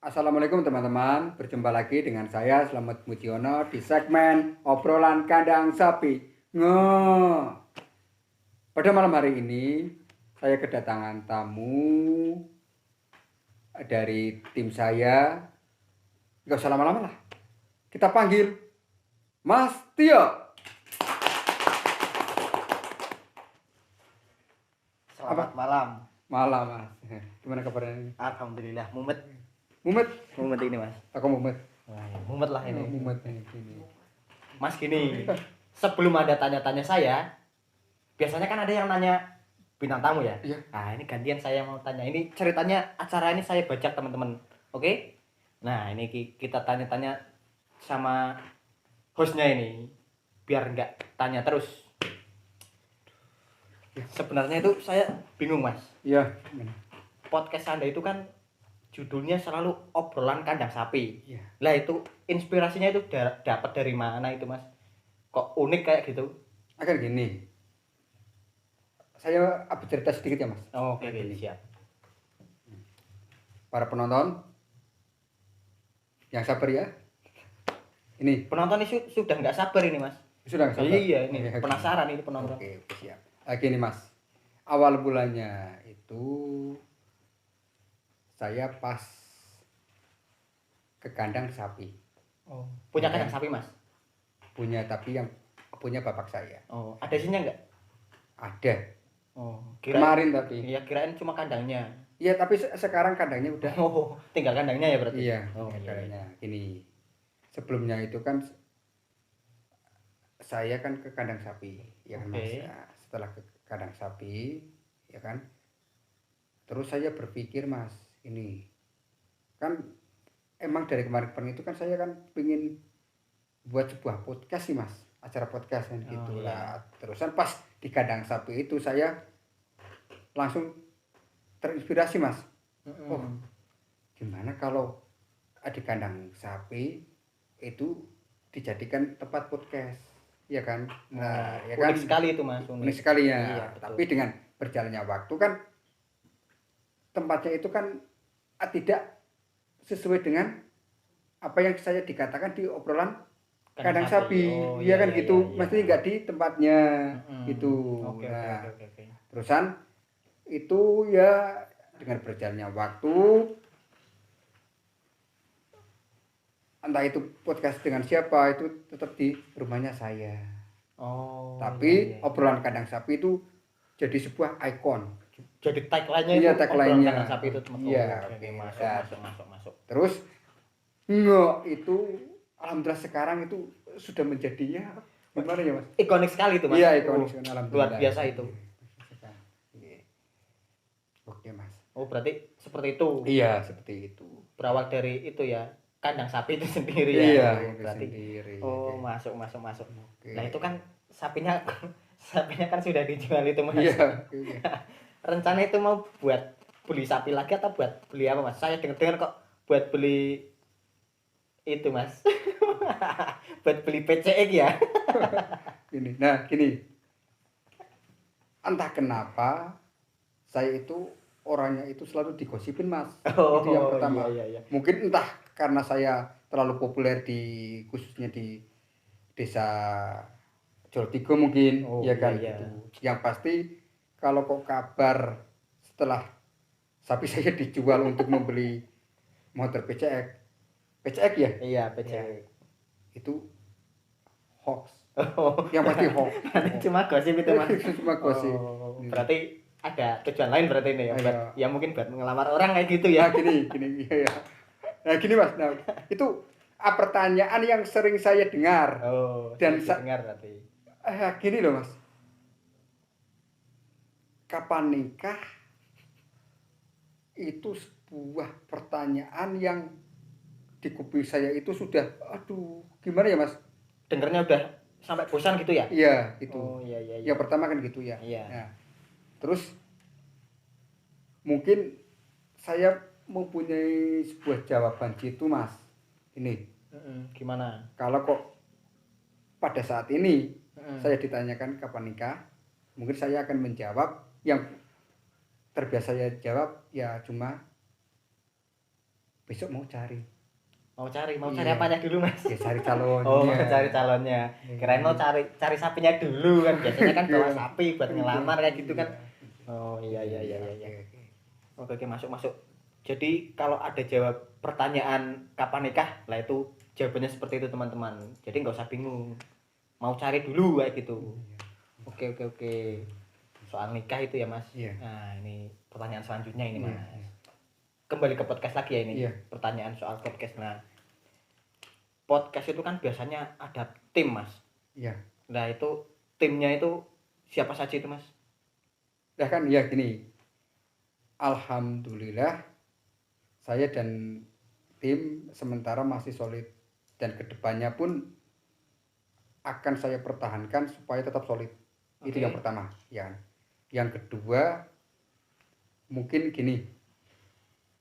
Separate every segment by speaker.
Speaker 1: Assalamualaikum teman-teman, berjumpa lagi dengan saya Slamet Mujiono di segmen obrolan kandang sapi. Pada malam hari ini saya kedatangan tamu dari tim saya. Gak usah lama-lama lah, kita panggil Mas Tio.
Speaker 2: Selamat malam.
Speaker 1: Malam Mas, gimana kabarnya ini?
Speaker 2: Alhamdulillah, mumet
Speaker 1: Mumet?
Speaker 2: ini mas.
Speaker 1: Aku mumet.
Speaker 2: Wah, ya, mumet lah ini.
Speaker 1: Mumet ini.
Speaker 2: Mas gini, sebelum ada tanya-tanya saya, biasanya kan ada yang nanya bintang tamu ya.
Speaker 1: Iya.
Speaker 2: Nah ini gantian saya mau tanya. Ini ceritanya acara ini saya bajak teman-teman. Oke? Nah ini kita tanya-tanya sama hostnya ini, biar nggak tanya terus. Sebenarnya itu saya bingung mas.
Speaker 1: Iya.
Speaker 2: Podcast Anda itu kan judulnya selalu obrolan kandang sapi.
Speaker 1: Iya.
Speaker 2: Lah itu inspirasinya itu dapat dari mana itu mas? Kok unik kayak gitu?
Speaker 1: Akan gini, saya cerita sedikit ya Mas.
Speaker 2: Oh, oke, siap.
Speaker 1: Para penonton yang sabar ya. Ini
Speaker 2: Penonton ini sudah nggak sabar ini mas.
Speaker 1: sudah nggak sabar.
Speaker 2: Iya ini
Speaker 1: Oke.
Speaker 2: penasaran ini penonton.
Speaker 1: Oke, siap. Gini Mas, awal bulannya itu saya pas ke kandang sapi.
Speaker 2: Oh, punya kandang sapi mas?
Speaker 1: Punya, tapi yang punya bapak saya.
Speaker 2: Oh, ada isinya nggak?
Speaker 1: Ada.
Speaker 2: Oh,
Speaker 1: Kemarin tapi.
Speaker 2: Iya kirain cuma kandangnya.
Speaker 1: Iya, tapi sekarang kandangnya udah.
Speaker 2: Oh, tinggal kandangnya ya berarti.
Speaker 1: Iya,
Speaker 2: Oh,
Speaker 1: kandangnya. Gini, sebelumnya itu kan saya kan ke kandang sapi, ya kan Mas.
Speaker 2: Oke.
Speaker 1: Nah, setelah ke kandang sapi, ya kan. Terus saya berpikir Mas, ini kan emang dari kemarin itu kan saya kan pengen buat sebuah podcast sih Mas, acara podcast kan gitu
Speaker 2: iya.
Speaker 1: lah. Terusan pas di kandang sapi itu saya langsung terinspirasi Mas. Oh, gimana kalau di kandang sapi itu dijadikan tempat podcast, ya kan? Nah, ya kan?
Speaker 2: Unik sekali itu mas.
Speaker 1: Unik sekali ya.
Speaker 2: Iya, betul.
Speaker 1: Tapi dengan berjalannya waktu kan tempatnya itu kan tidak sesuai dengan apa yang saya dikatakan di obrolan kandang sapi.
Speaker 2: Oh,
Speaker 1: Iya kan
Speaker 2: iya,
Speaker 1: gitu.
Speaker 2: iya.
Speaker 1: Mesti nggak di tempatnya gitu.
Speaker 2: Oke.
Speaker 1: Terusan itu ya dengan berjalannya waktu, entah itu podcast dengan siapa, itu tetap di rumahnya saya.
Speaker 2: Oh.
Speaker 1: Tapi
Speaker 2: iya.
Speaker 1: obrolan kandang sapi itu jadi sebuah ikon.
Speaker 2: Jadi tagline-nya
Speaker 1: Iya,
Speaker 2: itu
Speaker 1: tagline-nya.
Speaker 2: obrolan kandang sapi itu teman.
Speaker 1: Iya,
Speaker 2: Oke,
Speaker 1: oke.
Speaker 2: masuk.
Speaker 1: Terus itu alhamdulillah sekarang itu sudah menjadinya gimana ya Mas?
Speaker 2: Ikonik sekali itu mas.
Speaker 1: Iya, ikonik sekali, alhamdulillah.
Speaker 2: Luar biasa itu.
Speaker 1: Iya. Oke Mas.
Speaker 2: Oh berarti seperti itu.
Speaker 1: Iya, seperti itu.
Speaker 2: Berawal dari itu ya kandang sapi itu sendiri ya.
Speaker 1: Iya,
Speaker 2: Oh,
Speaker 1: itu
Speaker 2: berarti.
Speaker 1: sendiri.
Speaker 2: Oh
Speaker 1: Oke.
Speaker 2: masuk.
Speaker 1: Oke.
Speaker 2: Nah itu kan sapinya kan sudah dijual itu mas.
Speaker 1: Iya.
Speaker 2: Rencana itu mau buat beli sapi lagi atau buat beli apa mas? Saya dengar kok buat beli itu mas. Buat beli PCX ya.
Speaker 1: Gini. Entah kenapa saya itu orangnya itu selalu digosipin Mas. Itu yang pertama.
Speaker 2: Iya.
Speaker 1: Mungkin entah karena saya terlalu populer khususnya di desa Joltigo mungkin, ya kan
Speaker 2: iya.
Speaker 1: gitu. Yang pasti kalau kok kabar setelah sapi saya dijual untuk membeli motor PCX ya?
Speaker 2: Iya PCX.
Speaker 1: Itu hoax. Yang pasti hoax.
Speaker 2: Cuma gosip itu mas.
Speaker 1: Cuma gosip.
Speaker 2: Berarti ada tujuan lain berarti ini ya.
Speaker 1: Iya.
Speaker 2: Ya mungkin buat ngelamar orang kayak gitu ya.
Speaker 1: Nah, gini ya. Nah, gini Mas. Nah, itu pertanyaan yang sering saya dengar.
Speaker 2: Oh,
Speaker 1: Dan
Speaker 2: dengar berarti.
Speaker 1: Gini loh Mas. Kapan nikah? Itu sebuah pertanyaan yang di kuping saya itu sudah aduh, gimana ya Mas?
Speaker 2: Dengernya udah sampai bosan gitu ya?
Speaker 1: Iya, gitu.
Speaker 2: Oh, iya.
Speaker 1: Yang pertama kan gitu ya.
Speaker 2: Iya.
Speaker 1: Nah, terus mungkin saya mempunyai sebuah jawaban gitu Mas. Ini.
Speaker 2: Gimana?
Speaker 1: Kalau kok pada saat ini saya ditanyakan kapan nikah, mungkin saya akan menjawab yang terbiasa saya jawab ya cuma besok mau cari
Speaker 2: Mau cari
Speaker 1: Iya.
Speaker 2: apanya dulu Mas?
Speaker 1: ya cari calonnya.
Speaker 2: Oh, cari calonnya. Kirain mau cari sapinya dulu kan. Biasanya kan bawa
Speaker 1: Iya.
Speaker 2: sapi buat ngelamar kayak gitu kan.
Speaker 1: Iya.
Speaker 2: Oh, iya.
Speaker 1: Oke.
Speaker 2: Oke, masuk. Jadi kalau ada jawab pertanyaan kapan nikah, lah itu jawabannya seperti itu teman-teman. Jadi nggak usah bingung. Mau cari dulu kayak gitu. Oke. Soal nikah itu ya Mas.
Speaker 1: Iya.
Speaker 2: Nah, ini pertanyaan selanjutnya ini
Speaker 1: Iya.
Speaker 2: Mas. Kembali ke podcast lagi ya ini.
Speaker 1: Iya.
Speaker 2: Pertanyaan soal podcast. Nah, podcast itu kan biasanya ada tim Mas.
Speaker 1: Iya.
Speaker 2: Nah itu timnya itu siapa saja itu Mas?
Speaker 1: Nah kan ya gini, alhamdulillah saya dan tim sementara masih solid dan kedepannya pun akan saya pertahankan supaya tetap solid. Itu yang pertama ya. Yang kedua mungkin gini,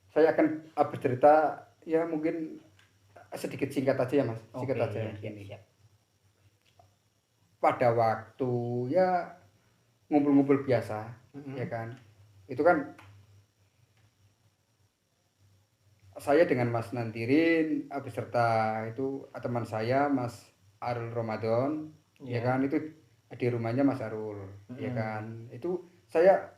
Speaker 1: saya akan bercerita ya mungkin sedikit singkat aja ya Mas, singkat aja
Speaker 2: ya,
Speaker 1: gini.
Speaker 2: siap.
Speaker 1: Pada waktu ya ngumpul-ngumpul biasa, ya kan, itu kan saya dengan Mas Nantirin beserta itu teman saya Mas Arul Ramadan, ya kan, itu di rumahnya Mas Arul, ya kan, itu saya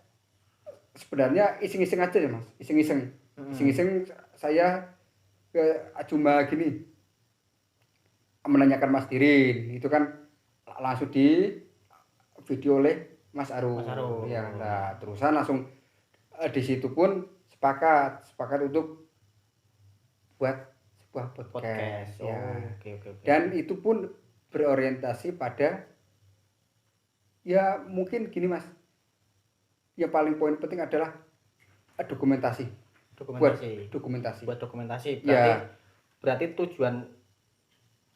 Speaker 1: sebenarnya iseng-iseng aja ya Mas, iseng-iseng saya cuma gini menanyakan Mas Dirin, itu kan langsung di video oleh Mas Arul. Ya, nah terusan langsung di situ pun sepakat untuk buat sebuah podcast. Ya.
Speaker 2: Oke.
Speaker 1: Dan itu pun berorientasi pada ya mungkin gini Mas. Yang paling poin penting adalah dokumentasi. Buat dokumentasi.
Speaker 2: Berarti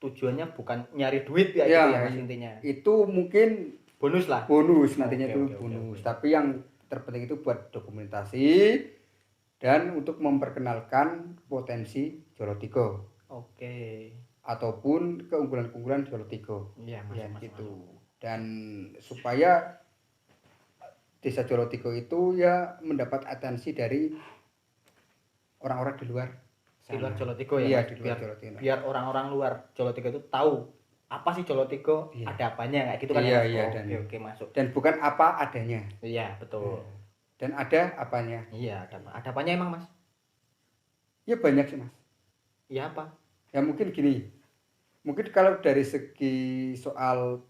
Speaker 2: tujuannya bukan nyari duit ya,
Speaker 1: ya
Speaker 2: gitu ya Mas intinya.
Speaker 1: Itu mungkin
Speaker 2: bonus lah.
Speaker 1: Bonus nantinya itu bonus. Tapi yang terpenting itu buat dokumentasi dan untuk memperkenalkan potensi Jolotigo.
Speaker 2: Oke.
Speaker 1: Ataupun keunggulan-keunggulan Jolotigo.
Speaker 2: Iya,
Speaker 1: ya gitu. Dan supaya desa Jolotigo itu ya mendapat atensi dari orang-orang di luar sana.
Speaker 2: Di luar Jolotigo ya.
Speaker 1: Iya, di luar Jolotigo.
Speaker 2: Biar orang-orang luar Jolotigo itu tahu apa sih Jolotigo, ada apanya kayak gitu kan
Speaker 1: ya.
Speaker 2: Iya,
Speaker 1: Oke,
Speaker 2: masuk.
Speaker 1: Dan bukan apa adanya.
Speaker 2: Iya, betul.
Speaker 1: Dan ada apanya.
Speaker 2: Iya, ada apanya emang Mas?
Speaker 1: Ya banyak sih Mas.
Speaker 2: Iya apa?
Speaker 1: Ya mungkin gini. Mungkin kalau dari segi soal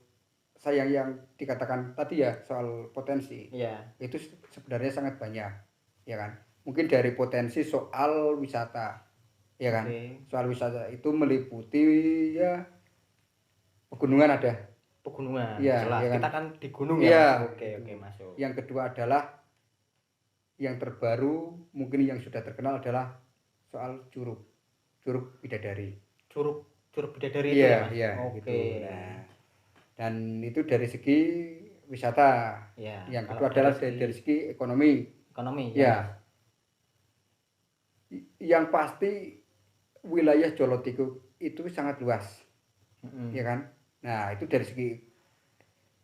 Speaker 1: saya yang dikatakan tadi ya soal potensi.
Speaker 2: Iya.
Speaker 1: Itu sebenarnya sangat banyak, ya kan? Mungkin dari potensi soal wisata, ya kan? Soal wisata itu meliputi ya pegunungan ada.
Speaker 2: Pegunungan.
Speaker 1: Ya,
Speaker 2: jelas.
Speaker 1: Ya kan?
Speaker 2: Kita kan di gunung ya. Oke, masuk.
Speaker 1: Yang kedua adalah yang terbaru mungkin yang sudah terkenal adalah soal Curug Bidadari.
Speaker 2: Curug Bidadari
Speaker 1: itu
Speaker 2: ya Mas?
Speaker 1: Iya,
Speaker 2: oke.
Speaker 1: Gitu. Nah, dan itu dari segi wisata.
Speaker 2: Ya,
Speaker 1: yang kedua adalah dari segi ekonomi. Ya. Yang pasti wilayah Jolotigo itu sangat luas. Ya kan? Nah, itu dari segi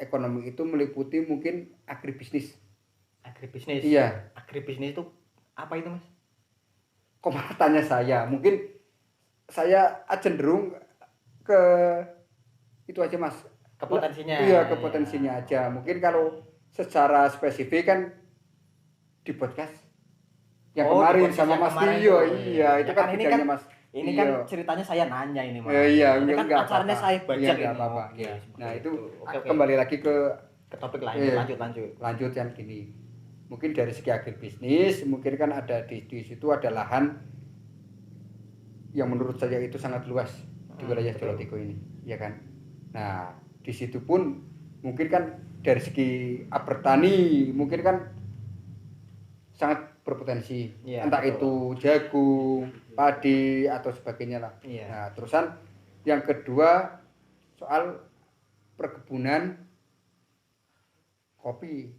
Speaker 1: ekonomi itu meliputi mungkin agribisnis. Iya.
Speaker 2: Agribisnis itu apa itu Mas?
Speaker 1: Kok malah tanya saya? Mungkin saya cenderung ke itu aja Mas.
Speaker 2: Ke potensinya.
Speaker 1: Iya, ke potensinya aja. Mungkin kalau secara spesifik kan di podcast yang kemarin sama Mas Tio. Iya, itu kan bidangnya Mas.
Speaker 2: Ini kan ceritanya saya nanya ini Mas.
Speaker 1: Iya,
Speaker 2: ini kan acaranya saya bajak ini.
Speaker 1: Apa-apa. Nah, itu kembali lagi ke
Speaker 2: topik lain.
Speaker 1: Lanjut yang gini. Mungkin dari segi agribisnis, mungkin kan ada di situ ada lahan yang menurut saya itu sangat luas di wilayah Jolotigo ini, ya kan. Nah, di situ pun mungkin kan dari segi bertani mungkin kan sangat berpotensi, entah itu jagung, padi atau sebagainya lah. Nah, terusan yang kedua soal perkebunan kopi.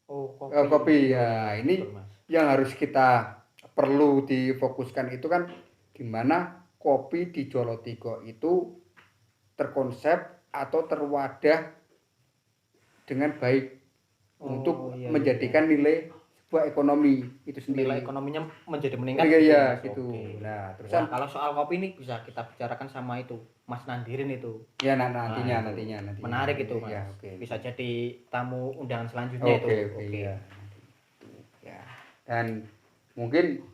Speaker 1: Kopi ya. Ini yang harus kita perlu difokuskan itu kan gimana kopi di Jolotigo itu terkonsep atau terwadah dengan baik untuk menjadikan nilai sebuah ekonomi itu sendiri.
Speaker 2: Nilai ekonominya menjadi meningkat.
Speaker 1: Iya,
Speaker 2: Mas.
Speaker 1: gitu.
Speaker 2: Oke.
Speaker 1: Nah, terus
Speaker 2: Wah, kalau soal kopi ini bisa kita bicarakan sama itu Mas Nandirin itu.
Speaker 1: ya
Speaker 2: Nah,
Speaker 1: nantinya.
Speaker 2: menarik itu Mas.
Speaker 1: Ya, oke.
Speaker 2: Bisa jadi tamu undangan selanjutnya itu.
Speaker 1: Oke, ya. Itu, ya. Dan mungkin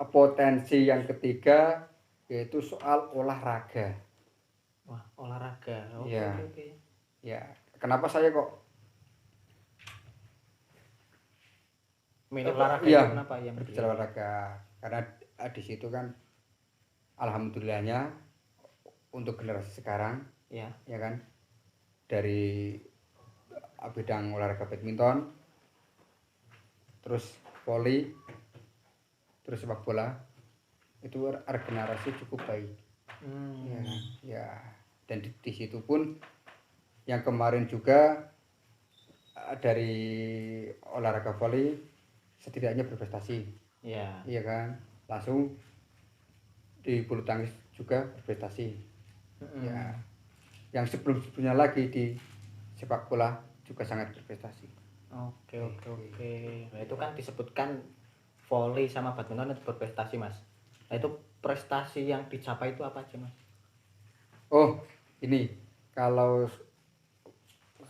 Speaker 1: potensi yang ketiga yaitu soal olahraga.
Speaker 2: Wah, olahraga.
Speaker 1: Ya.
Speaker 2: Oke.
Speaker 1: Ya, kenapa saya kok
Speaker 2: Milih olahraga
Speaker 1: iya,
Speaker 2: itu kenapa yang
Speaker 1: berbicara olahraga? Karena di situ kan alhamdulillahnya untuk generasi sekarang
Speaker 2: ya
Speaker 1: kan dari bidang olahraga badminton, terus voli, terus sepak bola itu regenerasi cukup baik. Ya, ya. Dan di situ pun yang kemarin juga dari olahraga voli setidaknya berprestasi. Iya kan? Langsung di bulu tangkis juga berprestasi. Ya. Yang sebelumnya lagi di sepak bola juga sangat berprestasi.
Speaker 2: Oke. Nah, itu kan disebutkan voli sama badminton itu berprestasi Mas. Nah, itu prestasi yang dicapai itu apa aja Mas?
Speaker 1: Oh, ini kalau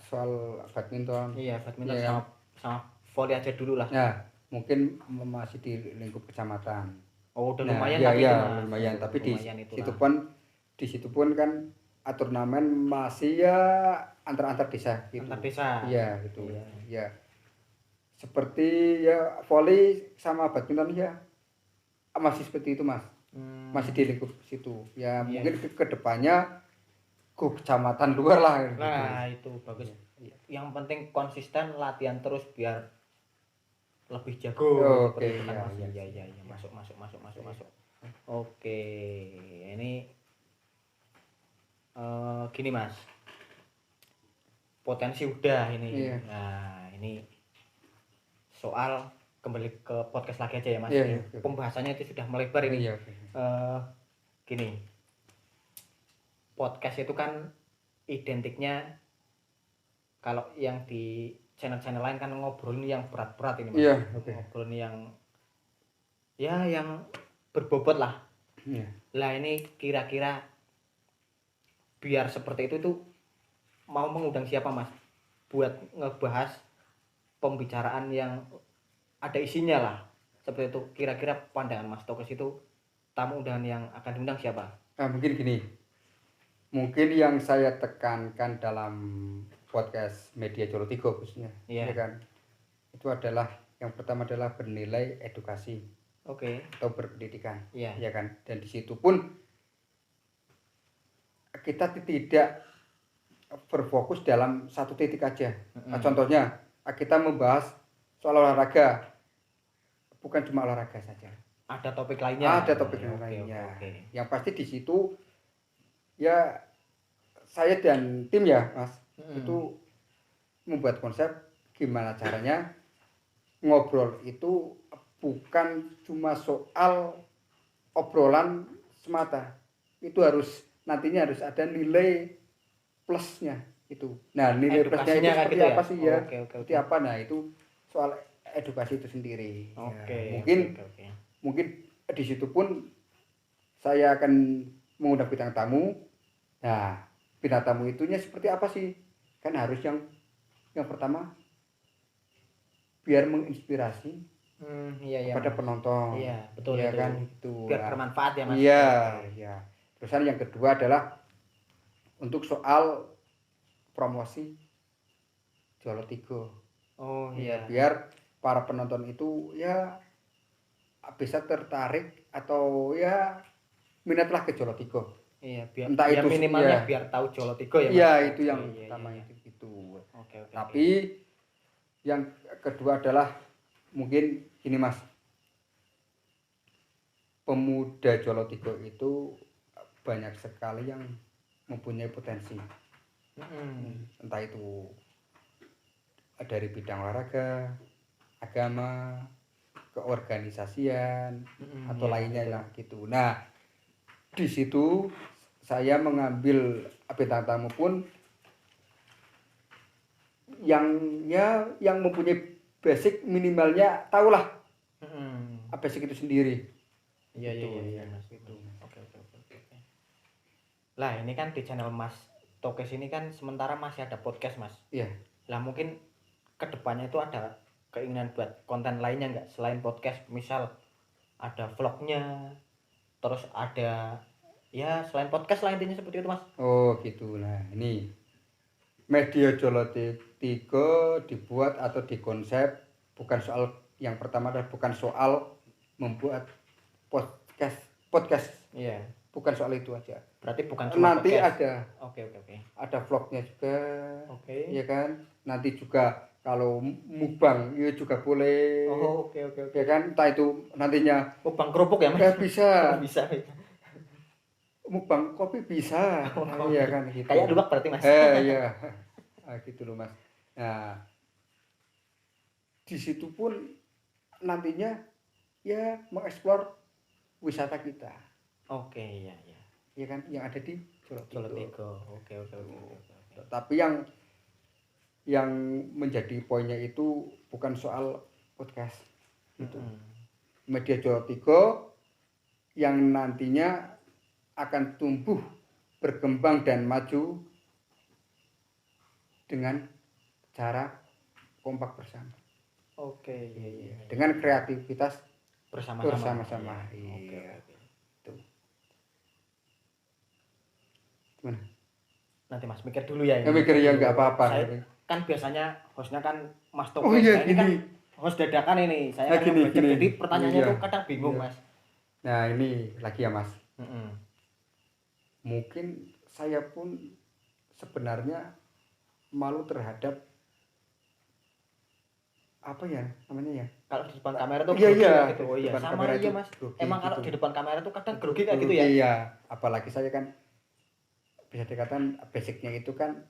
Speaker 1: soal badminton.
Speaker 2: Iya, badminton
Speaker 1: iya
Speaker 2: sama voli aja dulu lah.
Speaker 1: Nah, mungkin masih di lingkup kecamatan.
Speaker 2: Oh, udah
Speaker 1: Nah,
Speaker 2: lumayan
Speaker 1: ya,
Speaker 2: tapi
Speaker 1: ya,
Speaker 2: itu Mas.
Speaker 1: lumayan.
Speaker 2: Oh,
Speaker 1: Tapi
Speaker 2: lumayan
Speaker 1: di situ pun kan turnamen masih ya antar desa gitu.
Speaker 2: Antar desa.
Speaker 1: Iya, gitu.
Speaker 2: Iya.
Speaker 1: Ya. Seperti ya voli sama badminton ya masih seperti itu, Mas. Masih di lingkup situ. Ya, mungkin ke depannya kecamatan luar lah gitu.
Speaker 2: Nah, itu bagus. Yang penting konsisten latihan terus biar lebih jago.
Speaker 1: Oke,
Speaker 2: kan
Speaker 1: iya.
Speaker 2: Iya. Masuk. Oke, ini gini Mas. Potensi udah ini.
Speaker 1: Iya.
Speaker 2: Nah, ini soal kembali ke podcast lagi aja ya Mas.
Speaker 1: Iya.
Speaker 2: Pembahasannya itu sudah melebar ini.
Speaker 1: Iya.
Speaker 2: Gini. Podcast itu kan identiknya kalau yang di channel-channel lain kan ngobrolin yang berat-berat ini Mas.
Speaker 1: Iya,
Speaker 2: Ngobrolin yang berbobot lah.
Speaker 1: Iya.
Speaker 2: Lah ini kira-kira biar seperti itu tuh mau mengundang siapa Mas? Buat ngebahas pembicaraan yang ada isinya lah. Seperti itu kira-kira pandangan Mas Tokes itu tamu undangan yang akan diundang siapa?
Speaker 1: Nah, mungkin gini. Mungkin yang saya tekankan dalam podcast media Jolo Tigo khususnya, ya kan? Itu adalah yang pertama adalah bernilai edukasi. Atau berpendidikan. Ya kan? Dan di situ pun kita tidak berfokus dalam satu titik aja. Contohnya, kita membahas soal olahraga. Bukan cuma olahraga saja.
Speaker 2: Ada topik lainnya.
Speaker 1: Ada topik lainnya. Yang pasti di situ ya saya dan tim ya Mas itu membuat konsep gimana caranya ngobrol itu bukan cuma soal obrolan semata, itu nantinya harus ada nilai plusnya itu. Nah, nilai plusnya itu seperti gitu apa sih ya? Seperti apa? Nah, itu soal edukasi itu sendiri. Mungkin di situ pun saya akan mengundang bintang tamu. Nah, bintang tamu itunya seperti apa sih? Kan harus yang pertama biar menginspirasi kepada penonton.
Speaker 2: Iya, betul
Speaker 1: ya
Speaker 2: itu.
Speaker 1: Kan itu.
Speaker 2: Biar bermanfaat ya Mas.
Speaker 1: Iya. Terusan yang kedua adalah untuk soal promosi Jolo Tigo. Biar para penonton itu ya bisa tertarik atau ya minatlah ke Jolo Tigo.
Speaker 2: Biar entah itu minimalnya biar tahu Jolo Tigo ya Mas.
Speaker 1: Iya, itu yang pertama itu. Tapi yang kedua adalah mungkin gini Mas. Pemuda Jolo Tigo itu banyak sekali yang mempunyai potensi. Entah itu dari bidang olahraga, agama, keorganisasian atau lainnya lah gitu. Nah, di situ saya mengambil bintang tamu pun yang mempunyai basic minimalnya tahulah
Speaker 2: Mm-mm.
Speaker 1: basic itu sendiri.
Speaker 2: Iya
Speaker 1: Gitu,
Speaker 2: iya Mas gitu. Oke. Lah ini kan di channel Mas Tokes ini kan sementara masih ada podcast Mas.
Speaker 1: Iya.
Speaker 2: Lah mungkin kedepannya itu ada keinginan buat konten lainnya nggak selain podcast, misal ada vlognya, terus ada ya selain podcast lah intinya seperti itu Mas.
Speaker 1: Oh gitu. Nah ini media Jolotiko dibuat atau dikonsep bukan soal, yang pertama adalah bukan soal membuat podcast
Speaker 2: Iya.
Speaker 1: bukan soal itu aja.
Speaker 2: Berarti bukan cuma
Speaker 1: Nanti
Speaker 2: podcast.
Speaker 1: ada
Speaker 2: Oke.
Speaker 1: vlognya juga.
Speaker 2: Oke.
Speaker 1: Ya kan, nanti juga kalau mukbang ya juga boleh.
Speaker 2: Oh, oke.
Speaker 1: Ya kan, entah itu nantinya
Speaker 2: Mukbang kerupuk ya Mas?
Speaker 1: bisa
Speaker 2: Bisa.
Speaker 1: mukbang kopi bisa.
Speaker 2: Oh,
Speaker 1: Nah, iya kan gitu.
Speaker 2: Kayak luwak berarti Mas.
Speaker 1: Iya. Gitu loh Mas. Nah, di situ pun nantinya ya mengeksplor wisata kita.
Speaker 2: Oke, iya.
Speaker 1: Ya kan, yang ada di
Speaker 2: Jolotiko. Oke.
Speaker 1: Tapi yang menjadi poinnya itu bukan soal podcast itu. Media Jolotiko yang nantinya akan tumbuh, berkembang dan maju dengan cara kompak bersama.
Speaker 2: Oke, iya.
Speaker 1: Dengan kreativitas
Speaker 2: Bersama-sama.
Speaker 1: Iya.
Speaker 2: Oke.
Speaker 1: Itu. Gimana?
Speaker 2: Nanti Mas mikir dulu ya.
Speaker 1: Ya mikir ya enggak apa-apa.
Speaker 2: Saya kan biasanya hostnya kan Mas Tokes.
Speaker 1: Oh iya,
Speaker 2: ini kan
Speaker 1: gini.
Speaker 2: host dadakan ini. Saya
Speaker 1: Nah,
Speaker 2: kan
Speaker 1: gini.
Speaker 2: jadi pertanyaannya
Speaker 1: Iya.
Speaker 2: tuh kadang bingung
Speaker 1: Iya.
Speaker 2: Mas.
Speaker 1: Nah, ini lagi ya Mas.
Speaker 2: Mm-mm.
Speaker 1: Mungkin saya pun sebenarnya malu terhadap apa ya namanya ya.
Speaker 2: Kalau di depan kamera tuh
Speaker 1: Iya,
Speaker 2: grogi
Speaker 1: iya.
Speaker 2: gitu. Oh
Speaker 1: Di
Speaker 2: iya,
Speaker 1: depan
Speaker 2: sama
Speaker 1: kamera
Speaker 2: iya
Speaker 1: itu
Speaker 2: Mas.
Speaker 1: grogi
Speaker 2: Emang kalau
Speaker 1: gitu.
Speaker 2: di depan kamera tuh kadang grogi kayak gitu ya.
Speaker 1: Iya, apalagi saya kan bisa dikatakan basicnya itu kan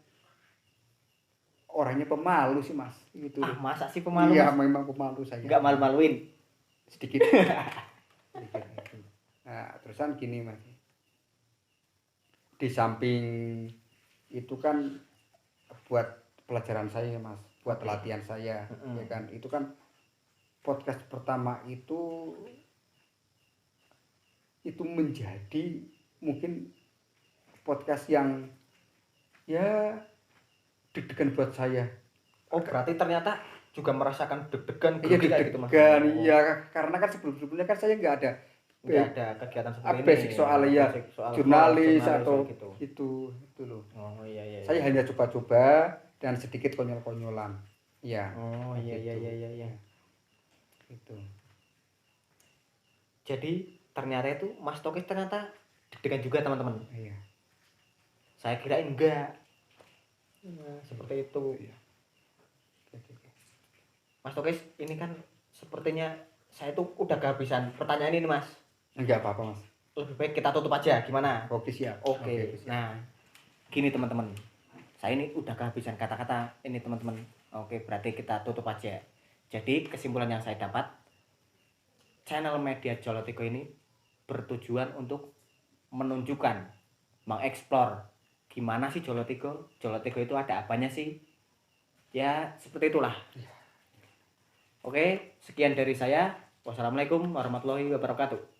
Speaker 1: orangnya pemalu sih Mas. Gitu.
Speaker 2: Ah, masa sih pemalu
Speaker 1: Iya,
Speaker 2: Mas?
Speaker 1: memang pemalu saya.
Speaker 2: Enggak malu-maluin.
Speaker 1: Sedikit. Nah, terusan gini Mas. Di samping itu kan buat pelajaran saya Mas, buat latihan saya, ya kan. Itu kan podcast pertama itu menjadi mungkin podcast yang ya deg-degan buat saya.
Speaker 2: Oh, berarti ternyata juga merasakan deg-degan
Speaker 1: Iya
Speaker 2: grogi kayak gitu Mas.
Speaker 1: deg-degan, iya karena kan sebelum-sebelumnya kan saya nggak ada
Speaker 2: Kegiatan seperti ini.
Speaker 1: basic soal ya
Speaker 2: Basic soal
Speaker 1: jurnalis atau
Speaker 2: gitu.
Speaker 1: itu loh.
Speaker 2: Oh iya.
Speaker 1: Saya hanya coba-coba dan sedikit konyol-konyolan. Iya.
Speaker 2: Oh iya.
Speaker 1: Gitu.
Speaker 2: Jadi ternyata itu Mas Tokes ternyata deg-degan juga teman-teman.
Speaker 1: Iya.
Speaker 2: Saya kirain enggak. Nah, seperti itu.
Speaker 1: Iya.
Speaker 2: Mas Tokes ini kan sepertinya saya tuh udah kehabisan pertanyaan ini Mas.
Speaker 1: Enggak apa-apa Mas.
Speaker 2: Lebih baik kita tutup aja gimana?
Speaker 1: Oke siap.
Speaker 2: Oke.
Speaker 1: Siap.
Speaker 2: Nah, gini teman-teman. Saya ini udah kehabisan kata-kata ini teman-teman. Oke, berarti kita tutup aja. Jadi kesimpulan yang saya dapat, channel media Jolotiko ini bertujuan untuk menunjukkan, mengeksplor gimana sih Jolotiko. Jolotiko itu ada apanya sih? Ya, seperti itulah. Oke, sekian dari saya. Wassalamualaikum warahmatullahi wabarakatuh.